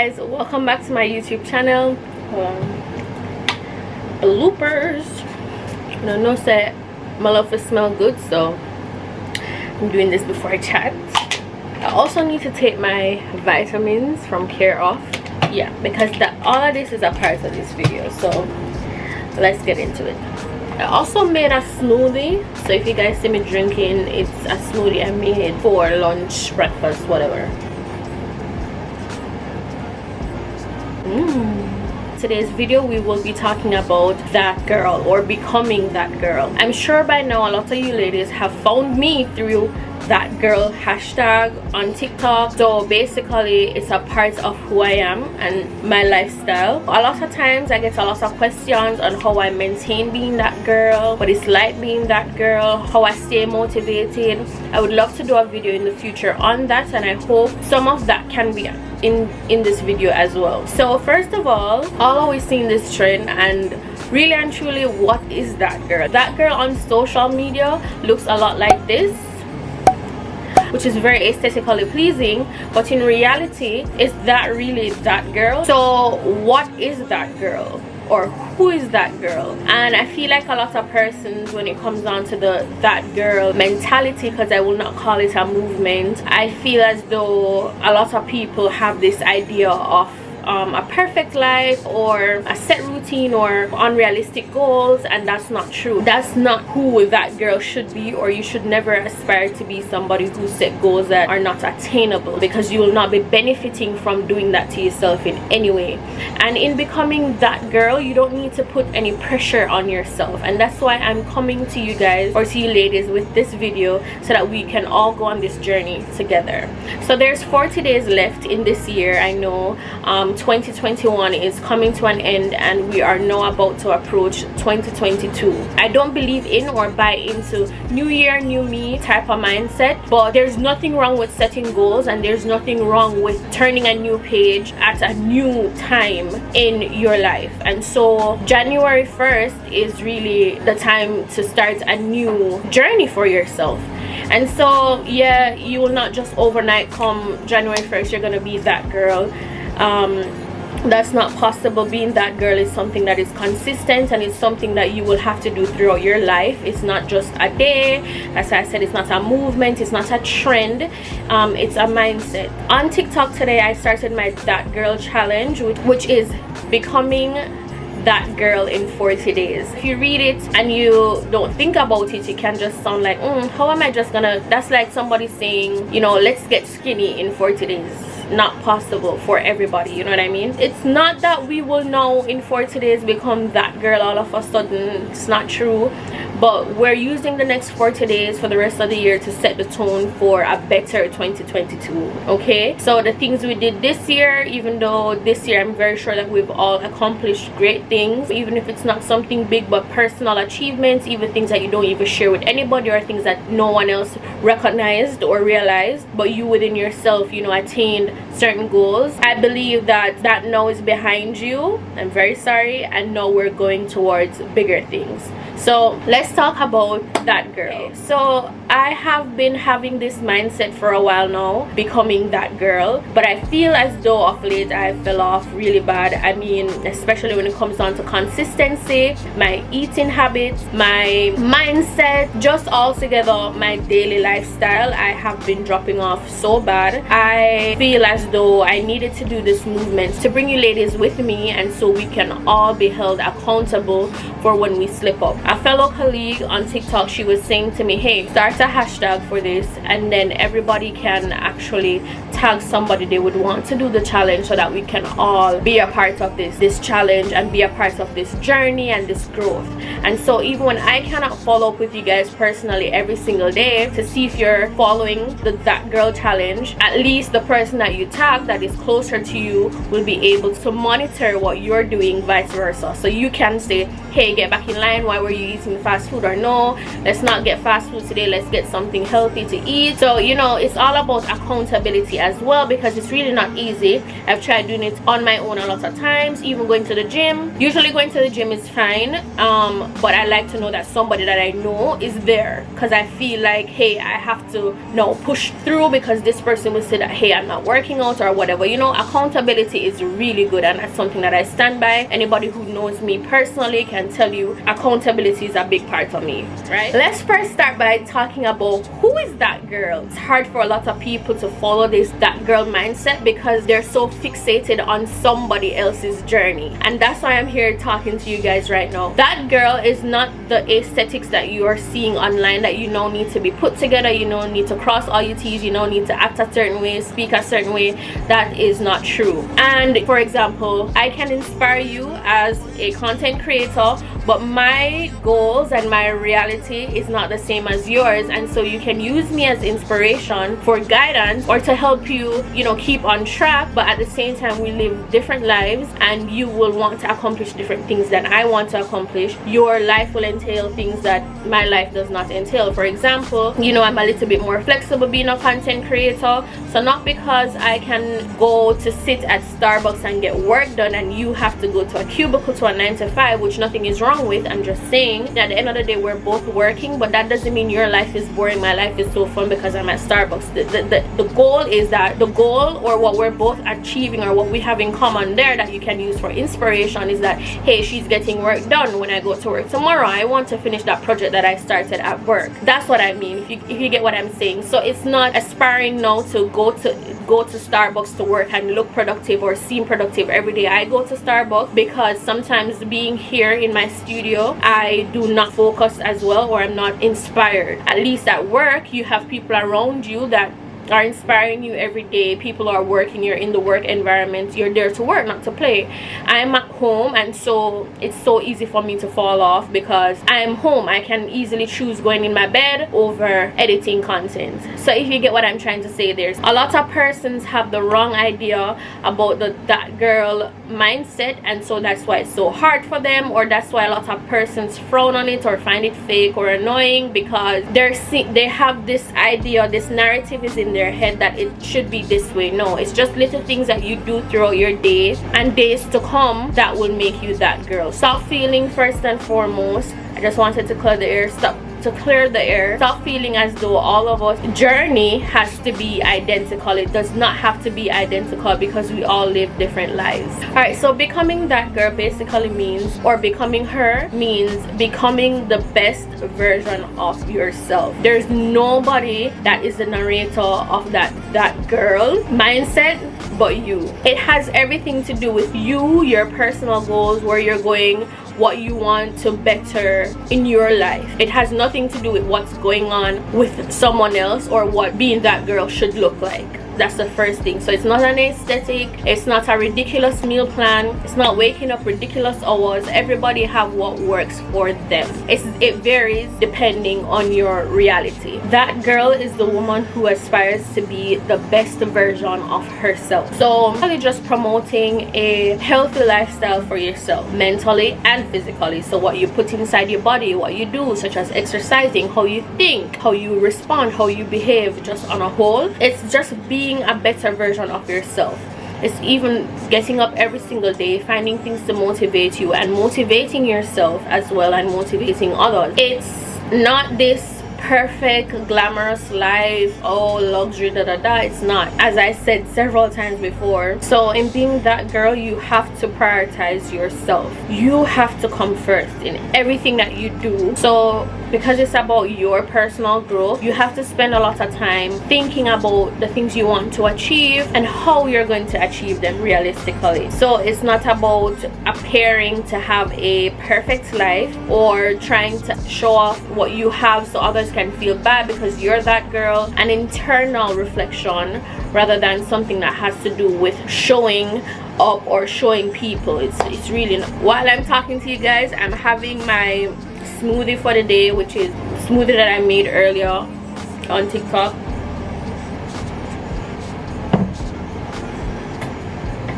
guys, welcome back to my YouTube channel. Bloopers. I know say my love for smell good, so I'm doing this before I chat. I also need to take my vitamins from Care off, yeah, because all of this is a part of this video, so let's get into it. I also made a smoothie, so if you guys see me drinking, it's a smoothie I made for lunch, breakfast, whatever. Today's video we will be talking about that girl, or becoming that girl. I'm sure by now a lot of you ladies have found me through that girl hashtag on TikTok. So basically it's a part of who I am and my lifestyle. A lot of times I get a lot of questions on how I maintain being that girl, what it's like being that girl, how I stay motivated. I would love to do a video in the future on that, and I hope some of that can be in this video as well. So first of all, I've always seen this trend, and really and truly, what is that girl? That girl on social media looks a lot like this, which is very aesthetically pleasing, but in reality, is that really that girl? So what is that girl, or who is that girl? And I feel like a lot of persons, when it comes down to the that girl mentality, because I will not call it a movement, I feel as though a lot of people have this idea of a perfect life, or a set routine, or unrealistic goals, and that's not true. That's not who that girl should be, or you should never aspire to be somebody who set goals that are not attainable, because you will not be benefiting from doing that to yourself in any way. And in becoming that girl, you don't need to put any pressure on yourself, and that's why I'm coming to you guys, or to you ladies, with this video, so that we can all go on this journey together. So there's 40 days left in this year. I know 2021 is coming to an end, and we are now about to approach 2022. I don't believe in or buy into new year new me type of mindset, but there's nothing wrong with setting goals, and there's nothing wrong with turning a new page at a new time in your life. And so January 1st is really the time to start a new journey for yourself. And so yeah, you will not just overnight come January 1st you're gonna be that girl. That's not possible. Being that girl is something that is consistent, and it's something that you will have to do throughout your life. It's not just a day. As I said, it's not a movement, it's not a trend, it's a mindset. On TikTok today I started my That Girl challenge, which is becoming that girl in 40 days. If you read it and you don't think about it, it can just sound like how am I just gonna, that's like somebody saying, you know, let's get skinny in 40 days. Not possible for everybody, you know what I mean? It's not that we will now in 40 days become that girl all of a sudden. It's not true, but we're using the next 40 days for the rest of the year to set the tone for a better 2022. okay, so the things we did this year, even though this year I'm very sure that we've all accomplished great things, even if it's not something big, but personal achievements, even things that you don't even share with anybody, or things that no one else recognized or realized, but you within yourself, you know, attained certain goals. I believe that now is behind you. I'm very sorry, and now we're going towards bigger things. So let's talk about that girl. So I have been having this mindset for a while now, becoming that girl, but I feel as though of late I fell off really bad. I mean, especially when it comes down to consistency, my eating habits, my mindset, just altogether my daily lifestyle. I have been dropping off so bad. I feel as though I needed to do this movement to bring you ladies with me, and so we can all be held accountable for when we slip up. A fellow colleague on TikTok, she was saying to me, hey, start a hashtag for this, and then everybody can actually tag somebody they would want to do the challenge, so that we can all be a part of this challenge, and be a part of this journey and this growth. And so even when I cannot follow up with you guys personally every single day to see if you're following the That Girl challenge, at least the person that you tag that is closer to you will be able to monitor what you're doing, vice versa. So you can say, hey, get back in line, why were you eating fast food? Or no, let's not get fast food today, let's get something healthy to eat. So you know, it's all about accountability as well, because it's really not easy. I've tried doing it on my own a lot of times, even going to the gym. Usually going to the gym is fine, but I like to know that somebody that I know is there, because I feel like, hey, I have to push through, because this person will say that, hey, I'm not working out or whatever. You know, accountability is really good, and that's something that I stand by. Anybody who knows me personally can tell you accountability is a big part of me, right? Let's first start by talking about who is that girl. It's hard for a lot of people to follow this that girl mindset, because they're so fixated on somebody else's journey, and that's why I'm here talking to you guys right now. That girl is not the aesthetics that you are seeing online, that you know need to be put together, you know need to cross all your T's, you know need to act a certain way, speak a certain way. That is not true. And for example, I can inspire you as a content creator, but my goals and my reality is not the same as yours, and so you can use me as inspiration for guidance or to help you, you know, keep on track. But at the same time, we live different lives, and you will want to accomplish different things than I want to accomplish. Your life will entail things that my life does not entail. For example, you know, I'm a little bit more flexible being a content creator, so not because I can go to sit at Starbucks and get work done and you have to go to a cubicle to a 9 to 5, which nothing is wrong with. I'm just saying that at the end of the day, we're both working, but that doesn't mean your life is boring, my life is so fun because I'm at Starbucks. The goal is that, the goal or what we're both achieving or what we have in common there that you can use for inspiration is that, hey, she's getting work done. When I go to work tomorrow, I want to finish that project that I started at work. That's what I mean, if you get what I'm saying. So it's not aspiring now to go to Starbucks to work and look productive or seem productive every day. I go to Starbucks because sometimes being here in my studio, I do not focus as well, or I'm not inspired. At least at work, you have people around you that are inspiring you every day. People are working, you're in the work environment, you're there to work, not to play. I'm at home, and so it's so easy for me to fall off because I'm home. I can easily choose going in my bed over editing content. So if you get what I'm trying to say, there's a lot of persons have the wrong idea about that girl mindset, and so that's why it's so hard for them, or that's why a lot of persons frown on it or find it fake or annoying, because they have this idea, this narrative is in their head that it should be this way. No, it's just little things that you do throughout your day and days to come that will make you that girl. Stop feeling, first and foremost, I just wanted to clear the air, stop feeling as though all of us journey has to be identical. It does not have to be identical, because we all live different lives. All right, so becoming that girl basically means, or becoming her means, becoming the best version of yourself. There's nobody that is the narrator of that girl mindset but you. It has everything to do with you, your personal goals, where you're going, what you want to better in your life. It has nothing to do with what's going on with someone else or what being that girl should look like. That's the first thing. So it's not an aesthetic, it's not a ridiculous meal plan, it's not waking up ridiculous hours. Everybody have what works for them. It varies depending on your reality. That girl is the woman who aspires to be the best version of herself. So really just promoting a healthy lifestyle for yourself, mentally and physically. So what you put inside your body, what you do, such as exercising, how you think, how you respond, how you behave, just on a whole. It's just being a better version of yourself. It's even getting up every single day, finding things to motivate you and motivating yourself as well, and motivating others. It's not this perfect glamorous life, oh luxury it's not, as I said several times before. So in being that girl, you have to prioritize yourself. You have to come first in everything that you do. So because it's about your personal growth, you have to spend a lot of time thinking about the things you want to achieve and how you're going to achieve them realistically. So it's not about appearing to have a perfect life or trying to show off what you have so others can feel bad because you're that girl. An internal reflection rather than something that has to do with showing up or showing people. It's really not. While I'm talking to you guys, I'm having my smoothie for the day, which is smoothie that I made earlier on TikTok.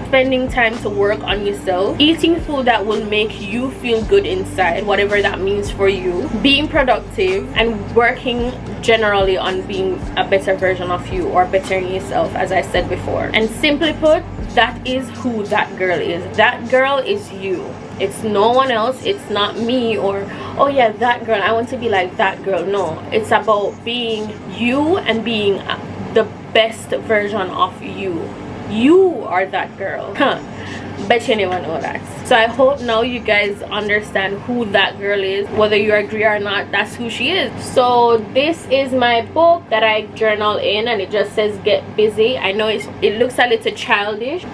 spending time to work on yourself, eating food that will make you feel good inside, whatever that means for you, being productive, and working generally on being a better version of you or bettering yourself, as I said before. And simply put, that is who that girl is. That girl is you. It's no one else. It's not me, or oh yeah, that girl, I want to be like that girl. No, it's about being you and being the best version of you. You are that girl. Bet you never know that. So I hope now you guys understand who that girl is. Whether you agree or not, that's who she is. So this is my book that I journal in, and it just says get busy. I know it looks a little childish.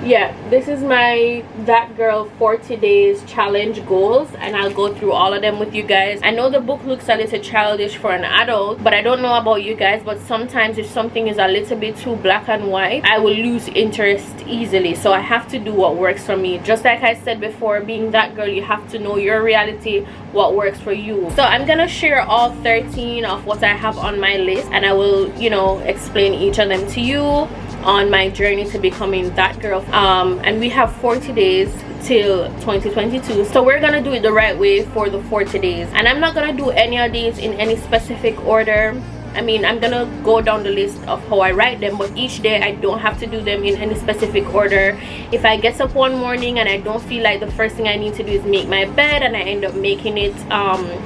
Yeah, this is my That Girl 40 days challenge goals, and I'll go through all of them with you guys. I know the book looks a little childish for an adult, but I don't know about you guys, but sometimes if something is a little bit too black and white, I will lose interest easily. So I have to do what works for me. Just like I said before, being that girl, you have to know your reality, what works for you. So I'm gonna share all 13 of what I have on my list, and I will, you know, explain each of them to you on my journey to becoming that girl. And we have 40 days till 2022, so we're gonna do it the right way for the 40 days. And I'm not gonna do any of these in any specific order. I mean, I'm gonna go down the list of how I write them, but each day I don't have to do them in any specific order. If I get up one morning and I don't feel like the first thing I need to do is make my bed, and I end up making it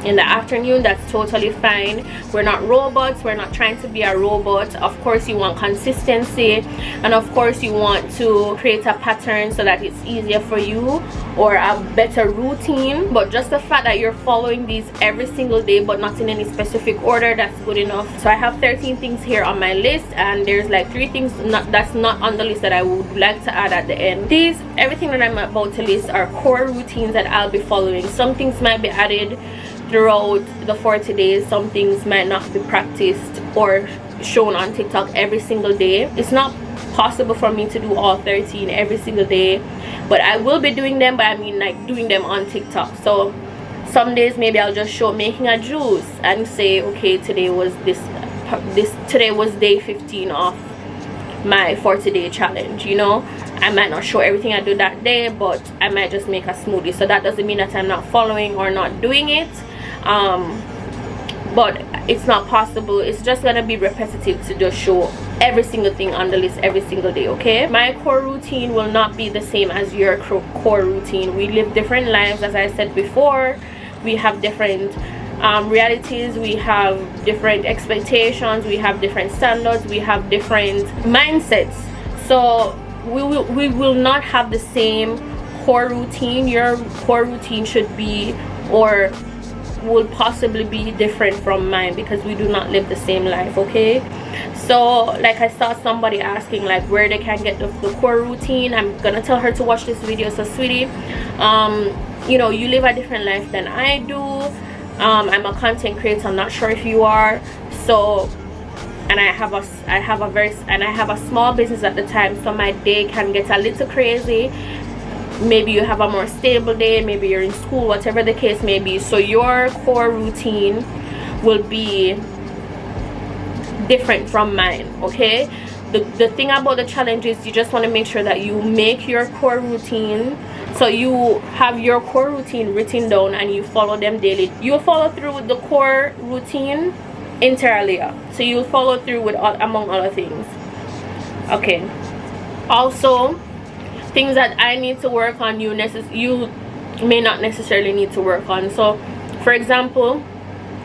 in the afternoon, that's totally fine. We're not robots. We're not trying to be a robot. Of course you want consistency, and of course you want to create a pattern so that it's easier for you, or a better routine. But just the fact that you're following these every single day but not in any specific order, that's good enough. So I have 13 things here on my list, and there's like 3 things that's not on the list that I would like to add at the end. Everything that I'm about to list are core routines that I'll be following. Some things might be added throughout the 40 days. Some things might not be practiced or shown on TikTok every single day. It's not possible for me to do all 13 every single day, but I will be doing them. But I mean, like, doing them on TikTok. So some days maybe I'll just show making a juice and say, okay, today was today was day 15 of my 40-day challenge. You know, I might not show everything I do that day, but I might just make a smoothie. So that doesn't mean that I'm not following or not doing it, but it's not possible. It's just gonna be repetitive to just show every single thing on the list every single day. Okay, my core routine will not be the same as your core routine. We live different lives, as I said before. We have different realities, we have different expectations, we have different standards, we have different mindsets. So we will not have the same core routine. Your core routine should be, or will possibly be, different from mine, because we do not live the same life. Okay, so like, I saw somebody asking like where they can get the core routine. I'm gonna tell her to watch this video. So sweetie, you know, you live a different life than I do. I'm a content creator. I'm not sure if you are. So, and I have a small business at the time, so my day can get a little crazy. Maybe you have a more stable day, maybe you're in school, whatever the case may be. So your core routine will be different from mine. Okay, the thing about the challenge is you just want to make sure that you make your core routine. So you have your core routine written down and you follow them daily. You'll follow through with the core routine entirely. So you'll follow through with among other things. Okay, also things that I need to work on, you may not necessarily need to work on. So for example,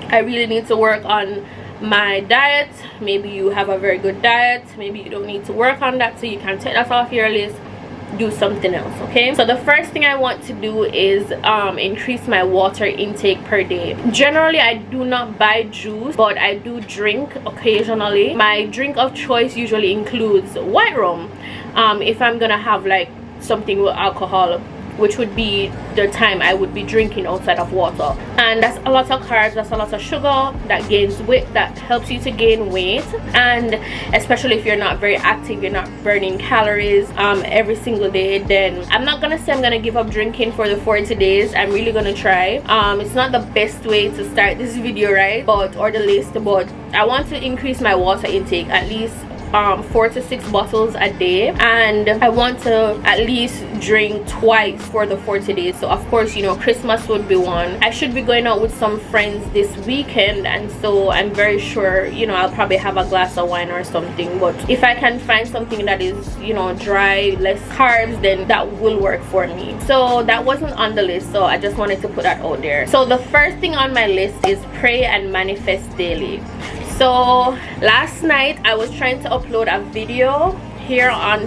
I really need to work on my diet. Maybe you have a very good diet, maybe you don't need to work on that, so you can take that off your list, do something else. Okay, so the first thing I want to do is increase my water intake per day. Generally I do not buy juice, but I do drink occasionally. My drink of choice usually includes white rum, if I'm gonna have like something with alcohol, which would be the time I would be drinking outside of water. And that's a lot of carbs, that's a lot of sugar, that gains weight, that helps you to gain weight. And especially if you're not very active, you're not burning calories every single day, then I'm not gonna say I'm gonna give up drinking for the 40 days. I'm really gonna try. It's not the best way to start this video, right, or the list, but I want to increase my water intake at least 4 to 6 bottles a day, and I want to at least drink twice for the 40 days. So of course, you know, Christmas would be one. I should be going out with some friends this weekend, and so I'm very sure, you know, I'll probably have a glass of wine or something. But if I can find something that is, you know, dry, less carbs, then that will work for me. So that wasn't on the list, so I just wanted to put that out there. So the first thing on my list is pray and manifest daily. So last night I was trying to upload a video here on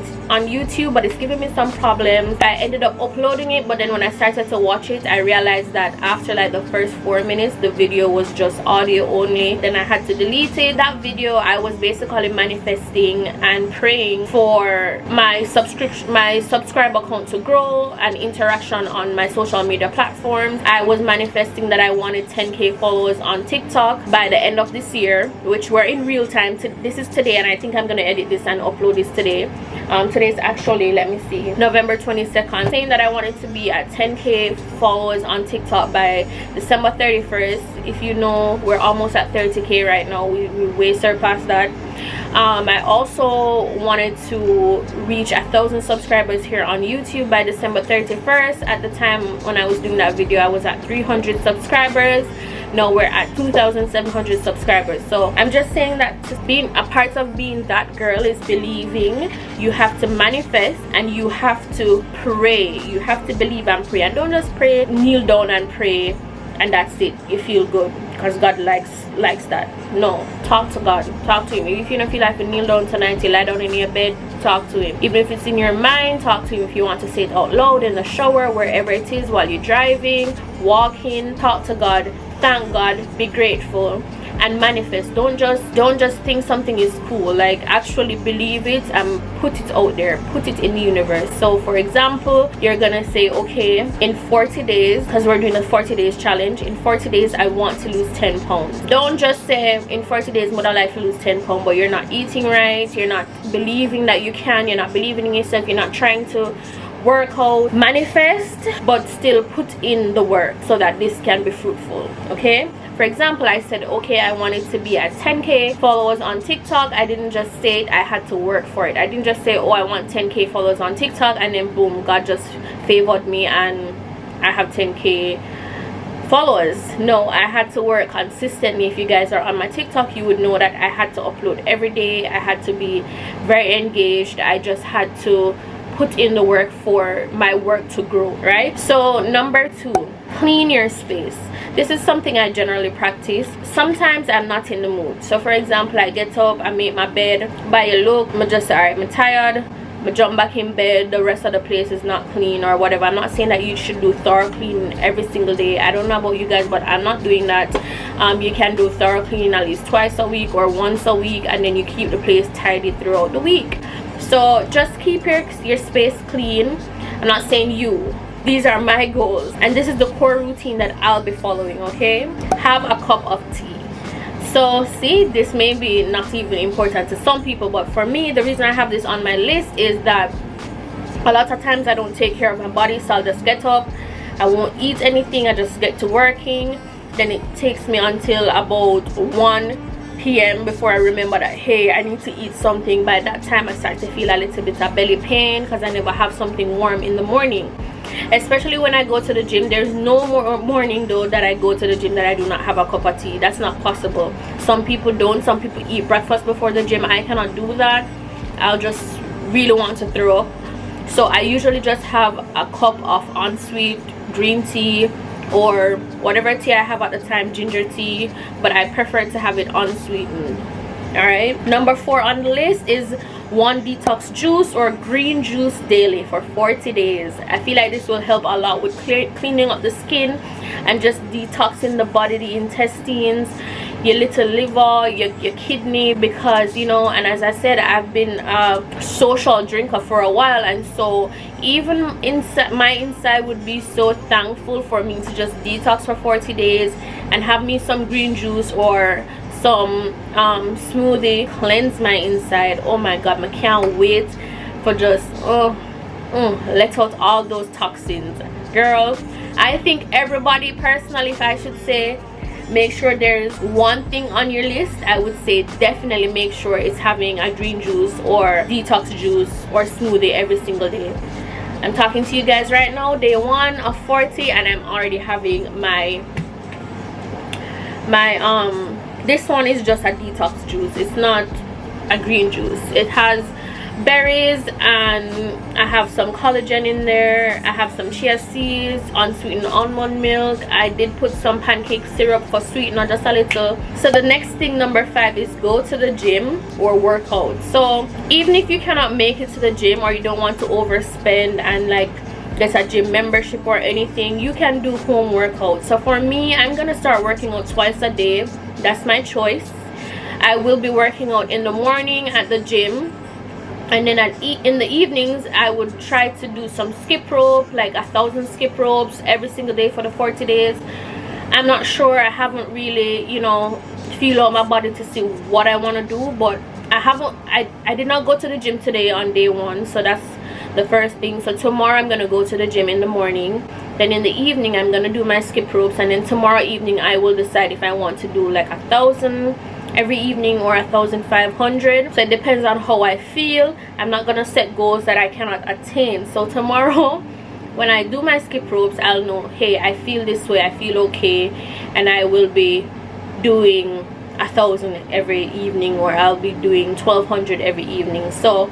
YouTube, but it's giving me some problems. I ended up uploading it, but then when I started to watch it, I realized that after like the first 4 minutes, the video was just audio only. Then I had to delete it. That video, I was basically manifesting and praying for my subscriber count to grow and interaction on my social media platforms. I was manifesting that I wanted 10k followers on TikTok by the end of this year, which we're in real time. This is today, and I think I'm gonna edit this and upload this today. Today's actually, let me see, November 22nd, saying that I wanted to be at 10k followers on TikTok by December 31st. If you know, we're almost at 30k right now. We way surpassed that. I also wanted to reach 1,000 subscribers here on YouTube by December 31st. At the time when I was doing that video, I was at 300 subscribers. Now we're at 2,700 subscribers. So I'm just saying that being a part of being that girl is believing. You have to manifest and you have to pray. You have to believe and pray, and don't just pray, kneel down and pray and that's it. You feel good because God likes that. No, talk to God, talk to him. If you don't feel like you kneel down tonight, you lie down in your bed, talk to him. Even if it's in your mind, talk to him. If you want to say it out loud in the shower, wherever it is, while you're driving, walking, talk to God, thank God, be grateful, and manifest. Don't just think something is cool. Like, actually believe it and put it out there, put it in the universe. So for example, you're gonna say, okay, in 40 days, because we're doing a 40 days challenge, in 40 days I want to lose 10 pounds. Don't just say in 40 days mother life to lose 10 pounds, but you're not eating right, you're not believing that you can, you're not believing in yourself, you're not trying to work out. Manifest, but still put in the work so that this can be fruitful. Okay, for example, I said, okay, I wanted to be at 10k followers on TikTok. I didn't just say it, I had to work for it. I didn't just say, oh, I want 10k followers on TikTok, and then boom, God just favored me and I have 10k followers. No, I had to work consistently. If you guys are on my TikTok, you would know that I had to upload every day. I had to be very engaged. I just had to put in the work for my work to grow, right? So number 2, clean your space. This is something I generally practice. Sometimes I'm not in the mood. So for example, I get up, I make my bed, by a look, I'm just alright, I'm tired, I jump back in bed, the rest of the place is not clean or whatever. I'm not saying that you should do thorough cleaning every single day. I don't know about you guys, but I'm not doing that. You can do thorough cleaning at least twice a week or once a week, and then you keep the place tidy throughout the week. So just keep your space clean. I'm not saying you. These are my goals, and this is the core routine that I'll be following. Okay, have a cup of tea. So see, this may be not even important to some people, but for me, the reason I have this on my list is that a lot of times I don't take care of my body. So I'll just get up, I won't eat anything, I just get to working. Then it takes me until about 1 p.m. before I remember that, hey, I need to eat something. By that time I start to feel a little bit of belly pain because I never have something warm in the morning. Especially when I go to the gym, there's no more morning though that I go to the gym that I do not have a cup of tea. That's not possible. Some people don't. Some people eat breakfast before the gym. I cannot do that. I'll just really want to throw up. So I usually just have a cup of unsweet green tea or whatever tea I have at the time, ginger tea, but I prefer to have it unsweetened. All right, number 4 on the list is 1 detox juice or green juice daily for 40 days. I feel like this will help a lot with cleaning up the skin and just detoxing the body, the intestines, your little liver, your kidney, because, you know, and as I said, I've been a social drinker for a while, and so even inside, my inside would be so thankful for me to just detox for 40 days and have me some green juice or some smoothie, cleanse my inside. Oh my god, I can't wait for just let out all those toxins. Girl, I think everybody, personally, if I should say, make sure there's one thing on your list. I would say definitely make sure it's having a green juice or detox juice or smoothie every single day. I'm talking to you guys right now, day 1 of 40, and I'm already having my this one is just a detox juice. It's not a green juice. It has berries and I have some collagen in there. I have some chia seeds, unsweetened almond milk. I did put some pancake syrup for sweetener, just a little. So the next thing, number 5, is go to the gym or work out. So even if you cannot make it to the gym or you don't want to overspend and like get a gym membership or anything, you can do home workout. So for me, I'm gonna start working out twice a day. That's my choice. I will be working out in the morning at the gym, and then in the evenings I would try to do some skip rope, like 1,000 skip ropes every single day for the 40 days. I'm not sure, I haven't really, you know, feel out my body to see what I want to do, but I did not go to the gym today on day 1, so that's the first thing. So tomorrow I'm gonna go to the gym in the morning, then in the evening I'm gonna do my skip ropes, and then tomorrow evening I will decide if I want to do like 1,000 every evening or 1,500. So it depends on how I feel. I'm not gonna set goals that I cannot attain. So tomorrow when I do my skip ropes, I'll know, hey, I feel this way, I feel okay, and I will be doing 1,000 every evening, or I'll be doing 1,200 every evening. So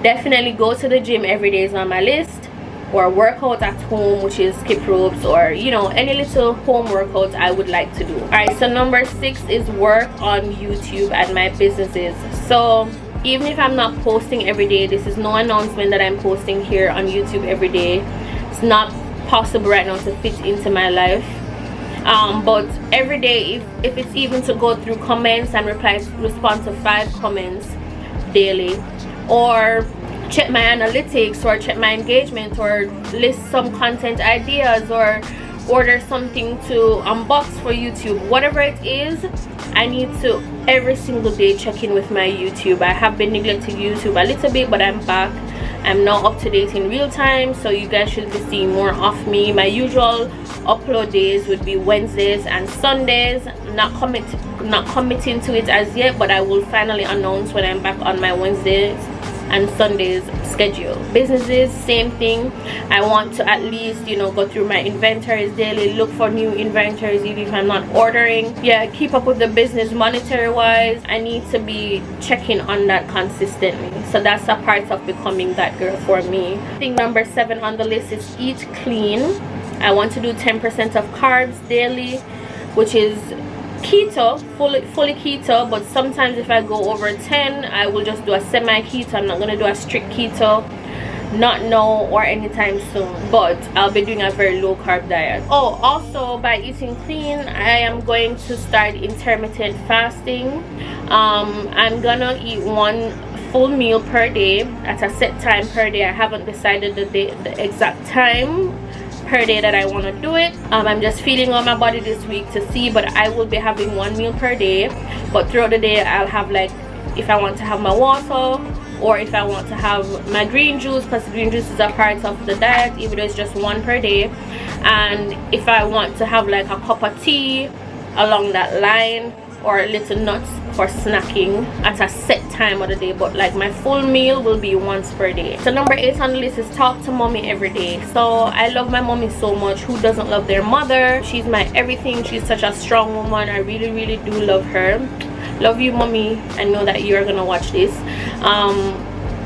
definitely go to the gym every day is on my list, or work out at home, which is skip ropes, or you know, any little home workouts I would like to do. All right, so number 6 is work on YouTube and my businesses. So even if I'm not posting every day, this is no announcement that I'm posting here on YouTube every day. It's not possible right now to fit into my life, but every day, if it's even to go through comments and respond to 5 comments daily, or check my analytics, or check my engagement, or list some content ideas, or order something to unbox for YouTube, whatever it is, I need to every single day check in with my YouTube. I have been neglecting YouTube a little bit, but I'm back. I'm now up to date in real time, so you guys should be seeing more of me. My usual upload days would be Wednesdays and Sundays. Not committing to it as yet, but I will finally announce when I'm back on my Wednesdays and Sundays schedule. Businesses, same thing. I want to at least, you know, go through my inventories daily, look for new inventories even if I'm not ordering. Yeah, keep up with the business monetary wise. I need to be checking on that consistently. So that's a part of becoming that girl for me. Thing number 7 on the list is eat clean. I want to do 10% of carbs daily, which is keto, fully keto, but sometimes if I go over 10, I will just do a semi keto. I'm not gonna do a strict keto, not now or anytime soon, but I'll be doing a very low carb diet. Oh, also by eating clean, I am going to start intermittent fasting. I'm gonna eat 1 full meal per day at a set time per day. I haven't decided the exact time per day that I want to do it. I'm just feeling on my body this week to see, but I will be having 1 meal per day. But throughout the day I'll have, like, if I want to have my water, or if I want to have my green juice, because green juice is a part of the diet, even though it's just 1 per day. And if I want to have like a cup of tea along that line, or little nuts for snacking at a set time of the day, but like my full meal will be once per day. So number 8 on the list is talk to mommy every day. So I love my mommy so much. Who doesn't love their mother? She's my everything. She's such a strong woman. I really do love her. Love you, mommy. I know that you're gonna watch this.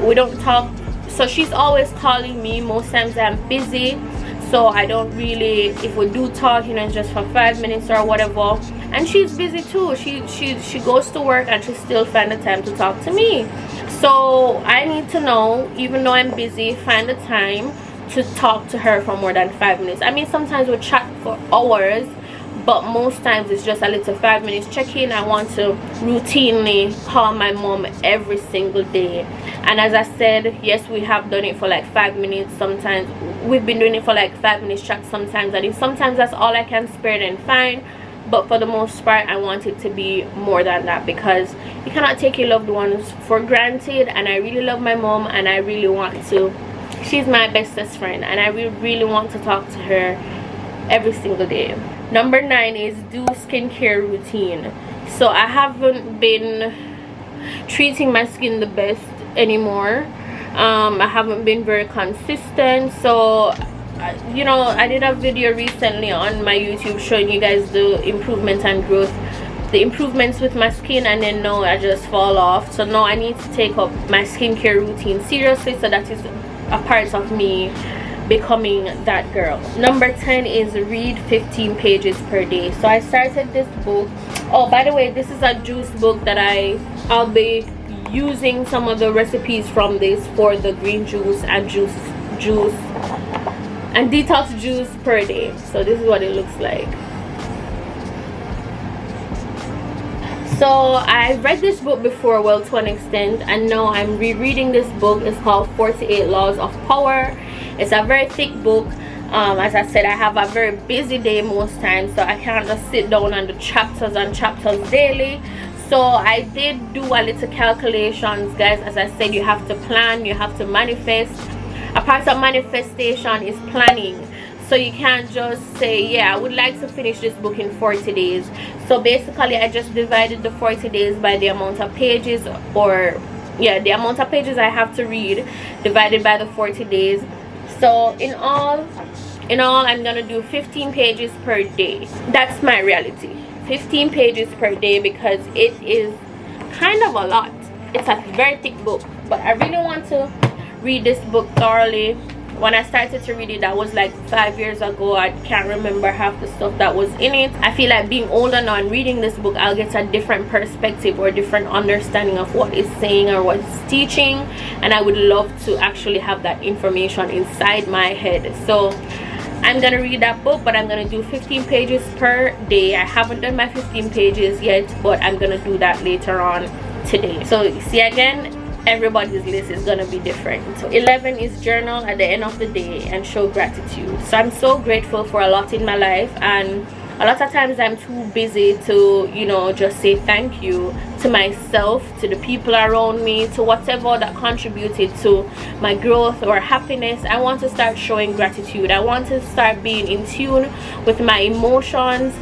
We don't talk, so she's always calling me. Most times I'm busy, so I don't really, if we do talk, you know, it's just for 5 minutes or whatever. And she's busy too. She goes to work and she still find the time to talk to me. So I need to know, even though I'm busy, find the time to talk to her for more than 5 minutes. I mean, sometimes we chat for hours, but most times it's just a little 5 minutes check-in. I want to routinely call my mom every single day. And as I said, yes, we have done it for like 5 minutes. Sometimes we've been doing it for like 5 minutes chat sometimes, and if sometimes that's all I can spare, then fine. But for the most part, I want it to be more than that, because you cannot take your loved ones for granted. And I really love my mom, and I really want to, she's my bestest friend, and I really want to talk to her every single day. Number 9 is do skincare routine. So I haven't been treating my skin the best anymore. I haven't been very consistent. So you know, I did a video recently on my YouTube showing you guys the improvement and growth, the improvements with my skin, and then now I just fall off. So now I need to take up my skincare routine seriously, so that is a part of me becoming that girl. Number 10 is read 15 pages per day. So I started this book. Oh, by the way, this is a juice book that I'll be using some of the recipes from this for the green juice and juice and detox juice per day. So this is what it looks like. So I read this book before, well, to an extent, and now I'm rereading this book. It's called 48 Laws of Power. It's a very thick book. As I said, I have a very busy day most times, so I can't just sit down on the chapters and chapters daily. So I did do a little calculations, guys. As I said, you have to plan, you have to manifest. A part of manifestation is planning. So you can't just say, yeah, I would like to finish this book in 40 days. So basically I just divided the 40 days by the amount of pages, or yeah, the amount of pages I have to read divided by the 40 days. So in all I'm gonna do 15 pages per day. That's my reality, 15 pages per day, because it is kind of a lot. It's a very thick book, but I really want to read this book thoroughly. When I started to read it, that was like 5 years ago. I can't remember half the stuff that was in it. I feel like being older now and reading this book, I'll get a different perspective or different understanding of what it's saying or what it's teaching, and I would love to actually have that information inside my head. So I'm gonna read that book, but I'm gonna do 15 pages per day. I haven't done my 15 pages yet, but I'm gonna do that later on today. So you see, again, everybody's list is gonna be different. So 11 is journal at the end of the day and show gratitude. So I'm so grateful for a lot in my life, and a lot of times I'm too busy to, you know, just say thank you to myself, to the people around me, to whatever that contributed to my growth or happiness. I want to start showing gratitude. I want to start being in tune with my emotions.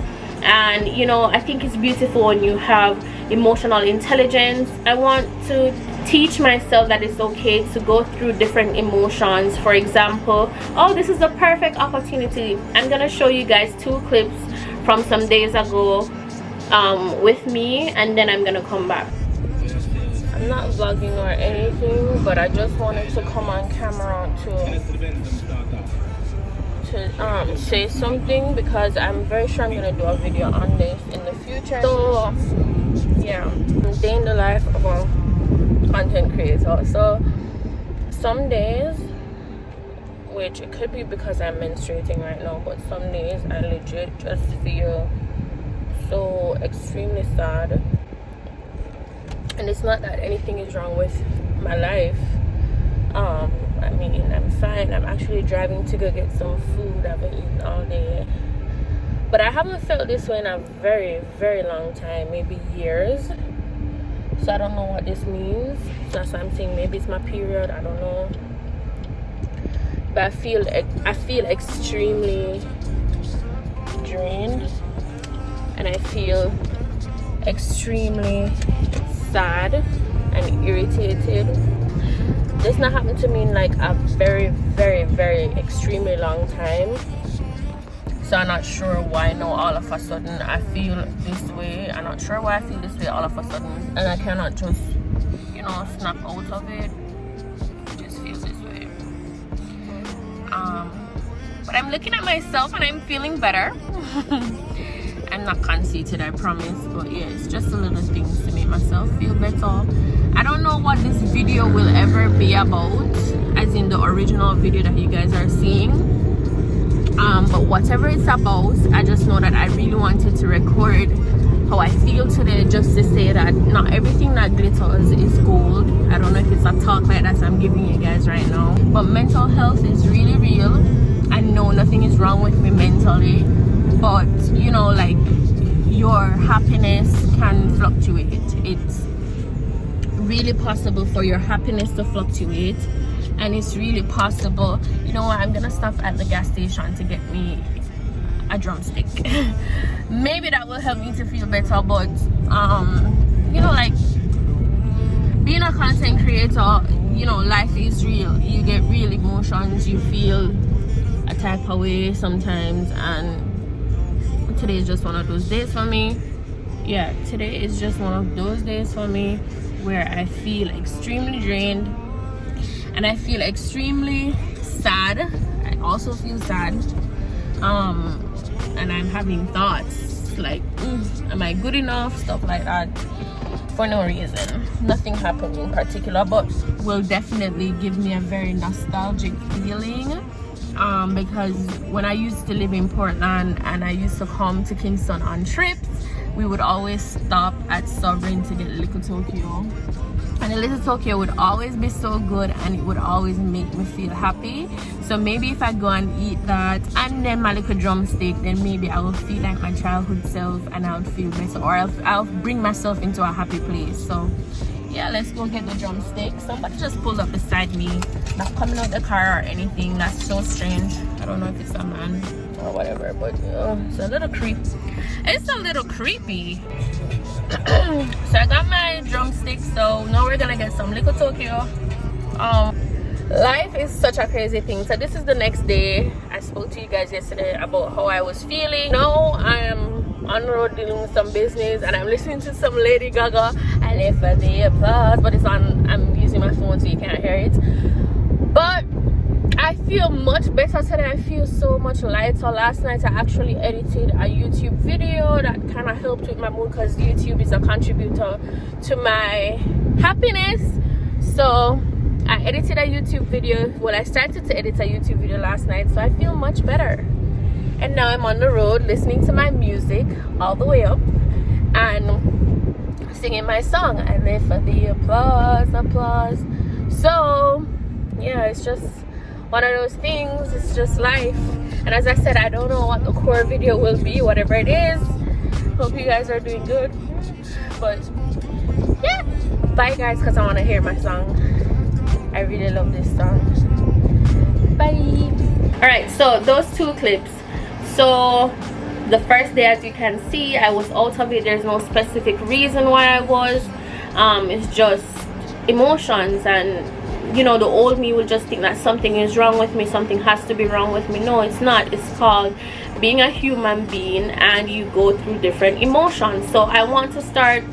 And you know, I think it's beautiful when you have emotional intelligence. I want to teach myself that it's okay to go through different emotions. For example, oh, this is the perfect opportunity. I'm gonna show you guys 2 clips from some days ago with me, and then I'm gonna come back. I'm not vlogging or anything, but I just wanted to come on camera to say something, because I'm very sure I'm gonna do a video on this in the future. So yeah, day in the life of a content creator. So some days, which it could be because I'm menstruating right now, but some days I legit just feel so extremely sad. And it's not that anything is wrong with my life. I mean, I'm fine. I'm actually driving to go get some food. I've been eating all day, but I haven't felt this way in a very, very long time, maybe years. So I don't know what this means. That's why I'm saying maybe it's my period, I don't know. But I feel extremely drained, and I feel extremely sad and irritated. This not happened to me in like a very, very, very extremely long time. So I'm not sure why now all of a sudden I feel this way. I'm not sure why I feel this way all of a sudden, and I cannot just, you know, snap out of it. I just feel this way. But I'm looking at myself and I'm feeling better. I'm not conceited, I promise, but yeah, it's just the little things to make myself feel better. I don't know what this video will ever be about, as in the original video that you guys are seeing. But whatever it's about, I just know that I really wanted to record how I feel today, just to say that not everything that glitters is gold. I don't know if it's a talk like that I'm giving you guys right now, but mental health is really real. I know nothing is wrong with me mentally, but you know, like, your happiness can fluctuate. It's really possible for your happiness to fluctuate, and it's really possible. You know what, I'm gonna stop at the gas station to get me a drumstick. Maybe that will help me to feel better. But you know, like being a content creator, you know, life is real. You get real emotions, you feel a type of way sometimes, and today is just one of those days for me. Yeah, today is just one of those days for me where I feel extremely drained and I feel extremely sad. I also feel sad, and I'm having thoughts like, am I good enough, stuff like that, for no reason. Nothing happened in particular, but will definitely give me a very nostalgic feeling, because when I used to live in Portland and I used to come to Kingston on trips, we would always stop at Sovereign to get Little Tokyo, and the Little Tokyo would always be so good and it would always make me feel happy. So maybe if I go and eat that and then my little drumstick, then maybe I will feel like my childhood self and I'll feel better, or I'll bring myself into a happy place. So yeah, let's go get the drumstick. Somebody just pulled up beside me, not coming out the car or anything. That's so strange. I don't know if it's a man or whatever, but it's a little creepy. It's a little creepy. So I got my drumstick, so now we're gonna get some Little Tokyo. Life is such a crazy thing. So this is the next day. I spoke to you guys yesterday about how I was feeling. Now I am on the road dealing with some business and I'm listening to some Lady Gaga. I live for the applause, but it's on, I'm using my phone so you can't hear it. But I feel much better today. I feel so much lighter. Last night I actually edited a YouTube video that kind of helped with my mood, because YouTube is a contributor to my happiness. So I edited a YouTube video. Well, I started to edit a YouTube video last night, so I feel much better. And now I'm on the road listening to my music all the way up and singing my song. I live for the applause. So yeah, it's just one of those things. It's just life. And as I said, I don't know what the core video will be, whatever it is. Hope you guys are doing good. But yeah, bye guys, because I want to hear my song. I really love this song. Bye. All right, so those two clips. So the first day, as you can see, I was out of it. There's no specific reason why I was. It's just emotions, and you know, the old me will just think that something is wrong with me, something has to be wrong with me. No, it's not. It's called being a human being, and you go through different emotions. So I want to start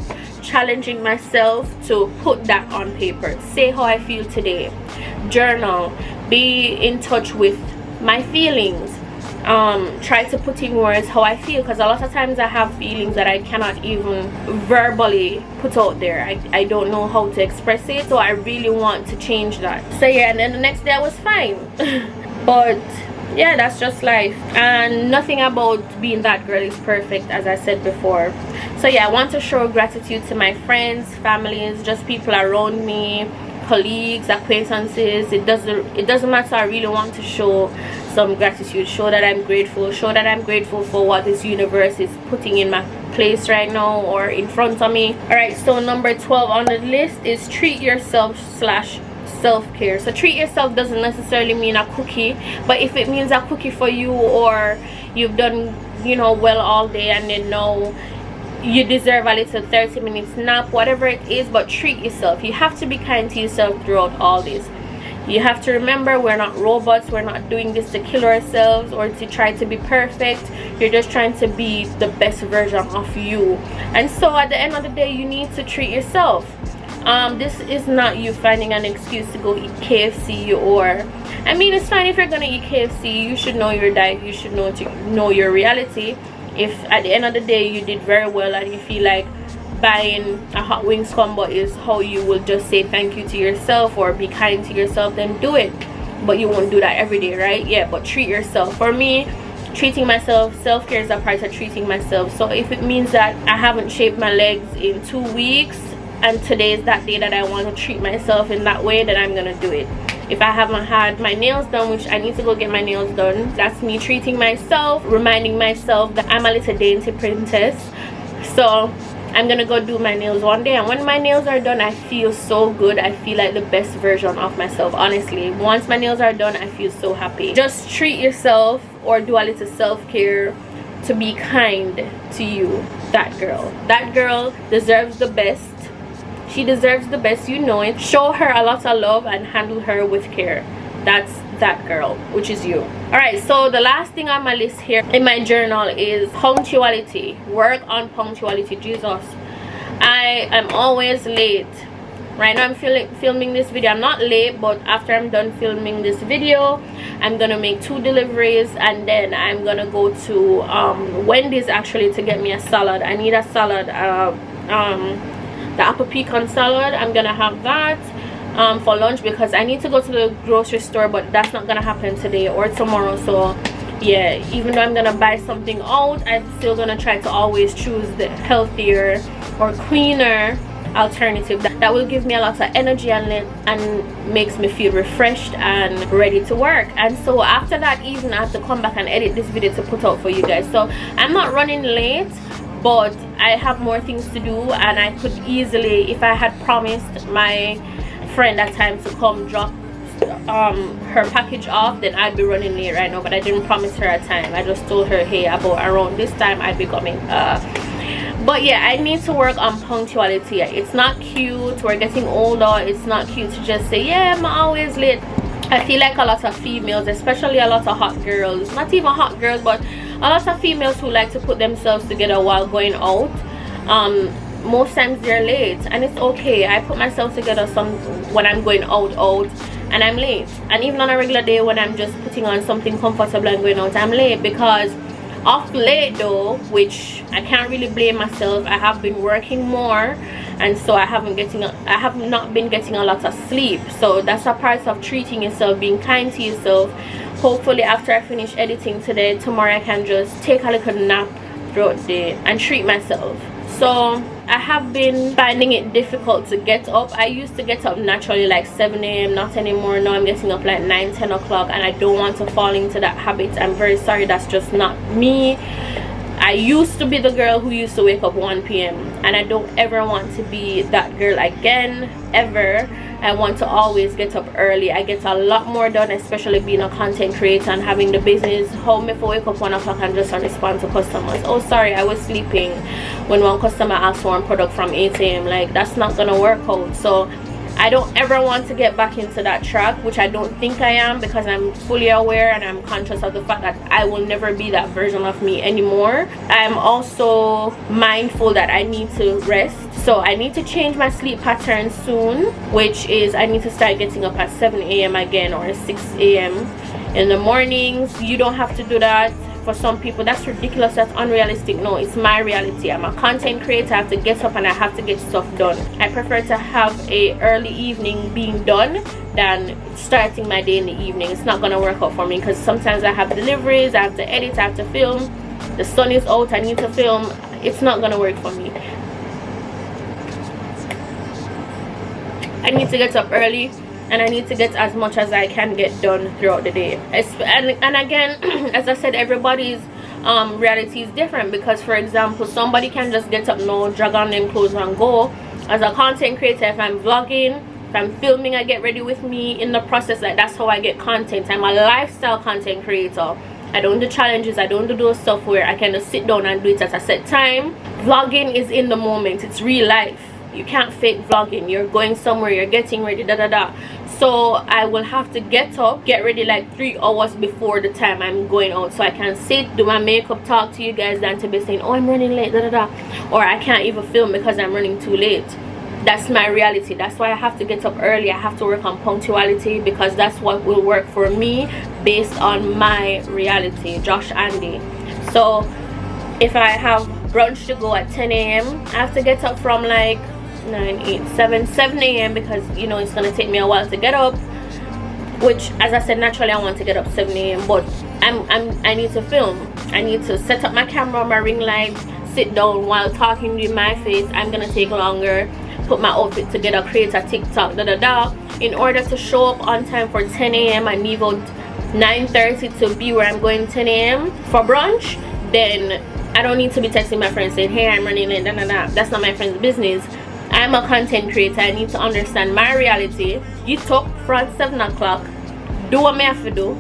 challenging myself to put that on paper. Say how I feel today, journal, be in touch with my feelings, try to put in words how I feel, because a lot of times I have feelings that I cannot even verbally put out there. I don't know how to express it, so I really want to change that. So yeah, and then the next day I was fine. But yeah, that's just life, and nothing about being that girl is perfect, as I said before. So yeah, I want to show gratitude to my friends, families, just people around me, colleagues, acquaintances. It doesn't matter. I really want to show some gratitude, show that I'm grateful, show that I'm grateful for what this universe is putting in my place right now or in front of me. All right, so number 12 on the list is treat yourself / self-care. So treat yourself doesn't necessarily mean a cookie, but if it means a cookie for you, or you've done, you know, well all day and then now you deserve a little 30-minute nap, whatever it is, but treat yourself. You have to be kind to yourself throughout all this. You have to remember, we're not robots. We're not doing this to kill ourselves or to try to be perfect. You're just trying to be the best version of you. And so at the end of the day, you need to treat yourself. This is not you finding an excuse to go eat KFC, or I mean, it's fine if you're gonna eat KFC. You should know your diet. You should know your reality. If at the end of the day you did very well and you feel like buying a hot wings combo is how you will just say thank you to yourself or be kind to yourself, then do it. But you won't do that every day, right? Yeah, but treat yourself. For me, treating myself, self-care is a part of treating myself. So if it means that I haven't shaved my legs in 2 weeks and today is that day that I want to treat myself in that way, then I'm gonna do it. If I haven't had my nails done, which I need to go get my nails done, that's me treating myself, reminding myself that I'm a little dainty princess. So I'm gonna go do my nails one day, and when my nails are done, I feel so good. I feel like the best version of myself, honestly. Once my nails are done, I feel so happy. Just treat yourself or do a little self-care. to be kind to you. That girl deserves the best. She deserves the best, you know it. Show her a lot of love and handle her with care. That's that girl, which is you. All right, so the last thing on my list here in my journal is punctuality. Work on punctuality. Jesus, I am always late. Right now I'm filming this video. I'm not late, but after I'm done filming this video, I'm gonna make 2 deliveries, and then I'm gonna go to Wendy's actually to get me a salad. I need a salad, the apple pecan salad. I'm gonna have that for lunch because I need to go to the grocery store, but that's not gonna happen today or tomorrow. So yeah, even though I'm gonna buy something out, I'm still gonna try to always choose the healthier or cleaner alternative that will give me a lot of energy and makes me feel refreshed and ready to work. And so after that evening, I have to come back and edit this video to put out for you guys. So I'm not running late, but I have more things to do, and I could easily, if I had promised my friend that time to come drop her package off, then I'd be running late right now. But I didn't promise her a time. I just told her, hey, about around this time I'd be coming. But yeah, I need to work on punctuality. It's not cute. We're getting older. It's not cute to just say, yeah, I'm always late. I feel like a lot of females, especially a lot of hot girls, not even hot girls, but a lot of females who like to put themselves together while going out, most times they're late, and it's okay. I put myself together when I'm going out and I'm late, and even on a regular day when I'm just putting on something comfortable and going out, I'm late. Because off late though, which I can't really blame myself, I have been working more, and so I have not been getting a lot of sleep. So that's a part of treating yourself, being kind to yourself. Hopefully after I finish editing today, tomorrow I can just take a little nap throughout the day and treat myself. So I have been finding it difficult to get up. I used to get up naturally like 7 a.m. not anymore. Now I'm getting up like 9-10 o'clock, and I don't want to fall into that habit. I'm very sorry, that's just not me. I used to be the girl who used to wake up 1 p.m. and I don't ever want to be that girl again, ever. I want to always get up early. I get a lot more done, especially being a content creator and having the business. Home if I wake up 1 o'clock and just respond to customers. Oh sorry, I was sleeping when one customer asked for one product from 8 a.m. like, that's not gonna work out. So I don't ever want to get back into that track, which I don't think I am, because I'm fully aware and I'm conscious of the fact that I will never be that version of me anymore. I'm also mindful that I need to rest. So I need to change my sleep pattern soon, which is I need to start getting up at 7 a.m. again, or 6 a.m. in the mornings. You don't have to do that. For some people that's ridiculous, that's unrealistic. No, it's my reality. I'm a content creator. I have to get up and I have to get stuff done. I prefer to have a early evening being done than starting my day in the evening. It's not gonna work out for me, because sometimes I have deliveries, I have to edit, I have to film, the sun is out, I need to film. It's not gonna work for me. I need to get up early, and I need to get as much as I can get done throughout the day. And again, as I said, everybody's reality is different, because for example, somebody can just get up now, drag on them clothes and go. As a content creator, if I'm vlogging, if I'm filming, I get ready with me in the process. Like, that's how I get content. I'm a lifestyle content creator. I don't do challenges, I don't do those stuff where I can just sit down and do it at a set time. Vlogging is in the moment, it's real life. You can't fake vlogging. You're going somewhere, you're getting ready, so I will have to get up, get ready like 3 hours before the time I'm going out, so I can sit, do my makeup, talk to you guys, than to be saying, oh, I'm running late, or I can't even film because I'm running too late. That's my reality. That's why I have to get up early. I have to work on punctuality, because that's what will work for me based on my reality. Josh Andy. So if I have brunch to go at 10 a.m. I have to get up from like 7 a.m. because you know it's gonna take me a while to get up, which, as I said, naturally I want to get up 7 a.m. but I need to film. I need to set up my camera, my ring light, sit down while talking with my face. I'm gonna take longer, put my outfit together, create a TikTok, in order to show up on time for 10 a.m. and leave out 9:30 to be where I'm going 10 a.m. for brunch. Then I don't need to be texting my friends saying, hey, I'm running late, That's not my friend's business. I'm a content creator. I need to understand my reality. Get up from 7 o'clock, do what I have to do,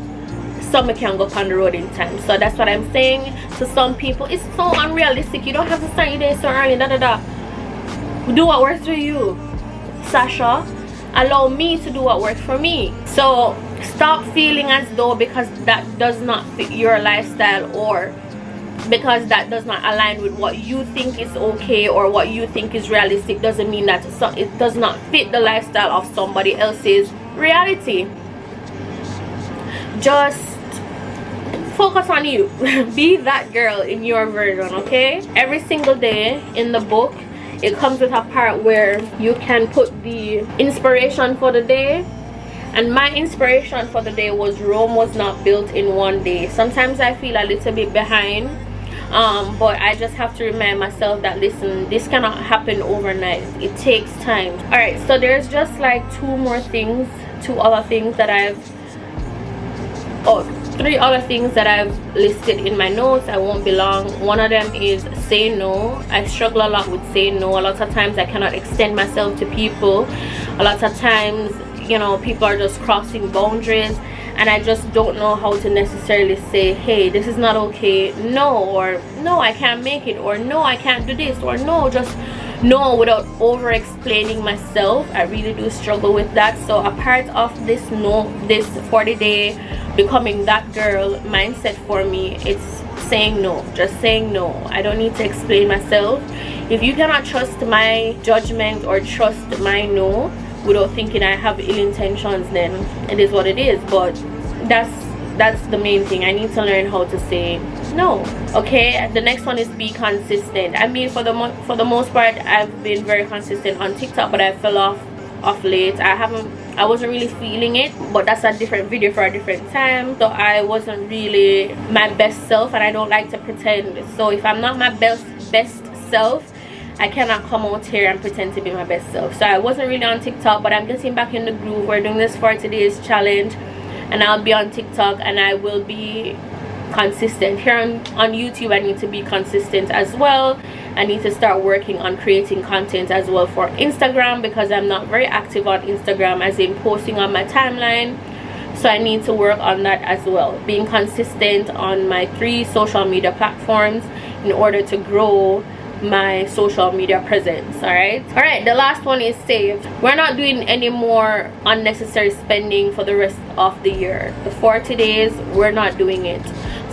some can go on the road in time. So that's what I'm saying to some people. It's so unrealistic. You don't have to start your day so early. Do what works for you, Sasha. Allow me to do what works for me. So stop feeling as though because that does not fit your lifestyle, or because that does not align with what you think is okay or what you think is realistic, doesn't mean that it does not fit the lifestyle of somebody else's reality. Just focus on you. Be that girl in your version, okay? Every single day in the book, it comes with a part where you can put the inspiration for the day. And my inspiration for the day was Rome was not built in one day. Sometimes I feel a little bit behind, but I just have to remind myself that, listen, this cannot happen overnight. It takes time. Alright, so there's just like two other things that three other things that I've listed in my notes. I won't be long. One of them is say no. I struggle a lot with saying no. A lot of times I cannot extend myself to people. A lot of times, you know, people are just crossing boundaries, and I just don't know how to necessarily say, hey, this is not okay, no, or no, I can't make it, or no, I can't do this, or no, just no, without over explaining myself. I really do struggle with that. So a part of this 40-day becoming that girl mindset for me, it's saying no. Just saying no. I don't need to explain myself. If you cannot trust my judgment or trust my no without thinking I have ill intentions, then it is what it is. But that's the main thing. I need to learn how to say no. Okay, the next one is be consistent. I mean, for the most part, I've been very consistent on TikTok, but I fell off late. I wasn't really feeling it, but that's a different video for a different time. So I wasn't really my best self, and I don't like to pretend. So if I'm not my best self, I cannot come out here and pretend to be my best self. So I wasn't really on TikTok, but I'm getting back in the groove. We're doing this 40 days challenge, and I'll be on TikTok, and I will be consistent. Here on YouTube, I need to be consistent as well. I need to start working on creating content as well for Instagram, because I'm not very active on Instagram, as in posting on my timeline. So I need to work on that as well, being consistent on my 3 social media platforms in order to grow my social media presence. All right, the last one is save. We're not doing any more unnecessary spending for the rest of the year. The 40 days, we're not doing it.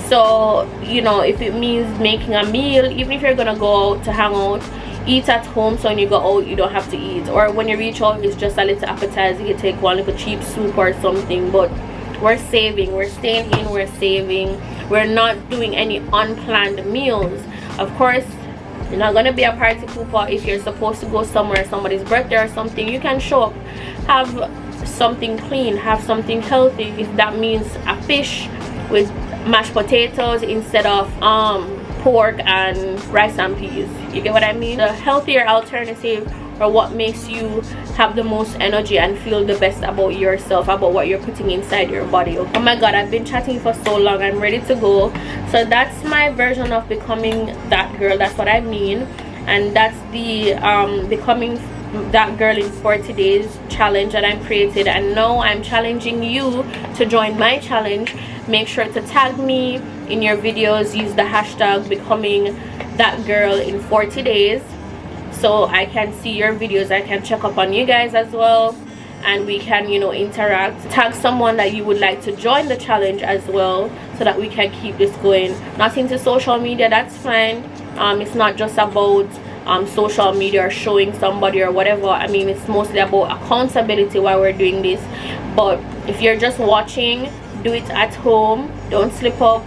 So, you know, if it means making a meal, even if you're gonna go out to hang out, eat at home, so when you go out you don't have to eat, or when you reach out it's just a little appetizer, you take one little cheap soup or something. But we're saving, we're staying in, we're saving. We're not doing any unplanned meals. Of course, you're not gonna be a party pooper. If you're supposed to go somewhere, somebody's birthday or something, you can show up, have something clean, have something healthy. If that means a fish with mashed potatoes instead of pork and rice and peas, you get what I mean? The healthier alternative, or what makes you have the most energy and feel the best about yourself, about what you're putting inside your body. Oh my god, I've been chatting for so long. I'm ready to go. So that's my version of becoming that girl. That's what I mean, and that's the becoming that girl in 40 days challenge that I'm created. And now I'm challenging you to join my challenge. Make sure to tag me in your videos. Use the hashtag becoming that girl in 40 days, so I can see your videos. I can check up on you guys as well, and we can, you know, interact. Tag someone that you would like to join the challenge as well, so that we can keep this going. Not into social media, that's fine. It's not just about social media or showing somebody or whatever. I mean, it's mostly about accountability while we're doing this. But if you're just watching, do it at home. Don't slip up.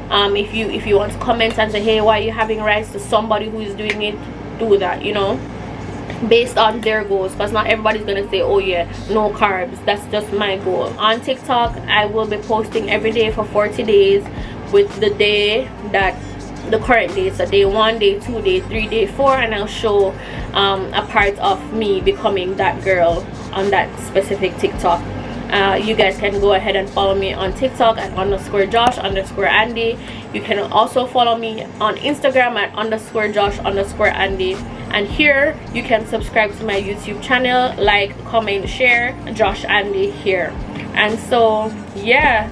If you want to comment and say, hey, why are you having rice, to somebody who is doing it, do that, you know, based on their goals, because not everybody's gonna say, oh yeah, no carbs. That's just my goal. On TikTok, I will be posting every day for 40 days with the day that the current day. So day 1, day 2, day 3, day 4, and I'll show a part of me becoming that girl on that specific TikTok. You guys can go ahead and follow me on TikTok at _Josh_Andy. You can also follow me on Instagram at _Josh_Andy. And here you can subscribe to my YouTube channel, like, comment, share Josh Andy here. And so yeah,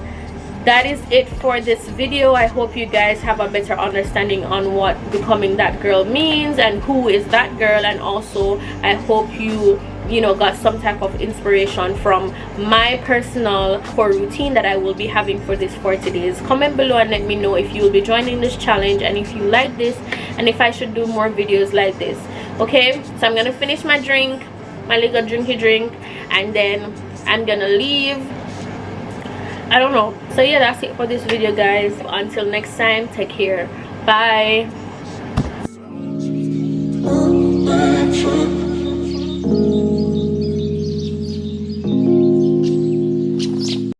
that is it for this video. I hope you guys have a better understanding on what becoming that girl means and who is that girl, and also I hope you got some type of inspiration from my personal core routine that I will be having for this 40 days. Comment below and let me know if you will be joining this challenge and if you like this and if I should do more videos like this. Okay, so I'm gonna finish my drink, my little drinky drink, and then I'm gonna leave. I don't know. So yeah, that's it for this video, guys. Until next time, take care. Bye.